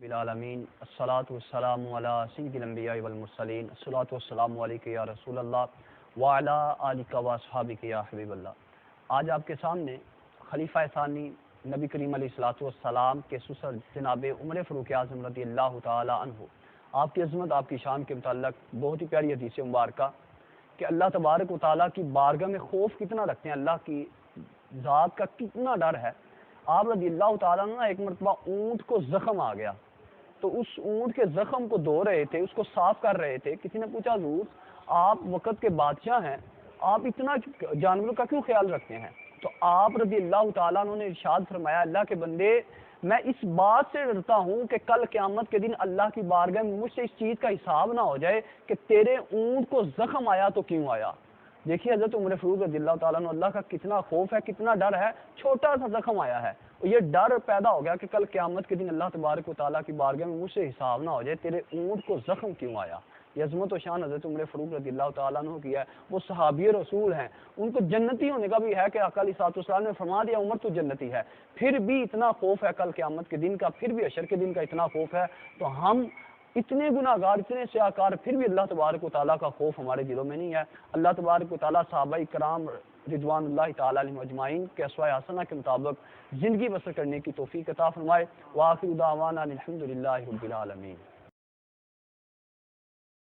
بالعالمین الصلاۃ والسلام علی سید الانبیاء والمرسلین الصلاۃ والسلام علیک یا رسول اللہ وعلی آلک و اصحابک یا حبیب اللہ۔ آج آپ کے سامنے خلیفہ ثانی نبی کریم علیہ الصلاۃ والسلام کے سسر جناب عمر فاروق اعظم رضی اللہ تعالی عنہ، آپ کی عظمت آپ کی شان کے متعلق بہت ہی پیاری حدیث مبارکہ کہ اللہ تبارک و تعالیٰ کی بارگاہ میں خوف کتنا رکھتے ہیں، اللہ کی ذات کا کتنا ڈر ہے۔ آپ رضی اللہ تعالیٰ عنہ ایک مرتبہ اونٹ کو زخم آ گیا تو اس اونٹ کے زخم کو دھو رہے تھے، اس کو صاف کر رہے تھے۔ کسی نے پوچھا حضور آپ وقت کے بادشاہ ہیں، آپ اتنا جانوروں کا کیوں خیال رکھتے ہیں؟ تو آپ رضی اللہ تعالیٰ عنہ نے ارشاد فرمایا، اللہ کے بندے میں اس بات سے ڈرتا ہوں کہ کل قیامت کے دن اللہ کی بارگاہ میں مجھ سے اس چیز کا حساب نہ ہو جائے کہ تیرے اونٹ کو زخم آیا تو کیوں آیا۔ دیکھیے حضرت عمر فاروق رضی اللہ تعالیٰ عنہ، اللہ کا کتنا خوف ہے، کتنا ڈر ہے، چھوٹا سا زخم آیا ہے، یہ ڈر پیدا ہو گیا کہ کل قیامت کے دن اللہ تبارک و تعالیٰ کی بارگاہ میں مجھ سے حساب نہ ہو جائے، تیرے اونٹ کو زخم کیوں آیا۔ یہ عظمت و شان حضرت عمر فاروق رضی اللہ تعالیٰ عنہ کی ہے، وہ صحابی رسول ہیں، ان کو جنتی ہونے کا بھی ہے کہ آقا علیہ الصلوۃ والسلام نے فرما دیا عمر تو جنتی ہے، پھر بھی اتنا خوف ہے کل قیامت کے دن کا، پھر بھی حشر کے دن کا اتنا خوف ہے۔ تو ہم اتنے گناہ گار، اتنے سیاکار، پھر بھی اللہ تبارک و تعالیٰ کا خوف ہمارے دلوں میں نہیں ہے۔ اللہ تبارک و تعالیٰ صحابہ کرام رضوان اللہ تعالیٰ علیہم اجمعین کے اسوہ حسنہ کے مطابق زندگی بسر کرنے کی توفیق عطا فرمائے۔ وآخر دعوانا الحمد للہ رب العالمین۔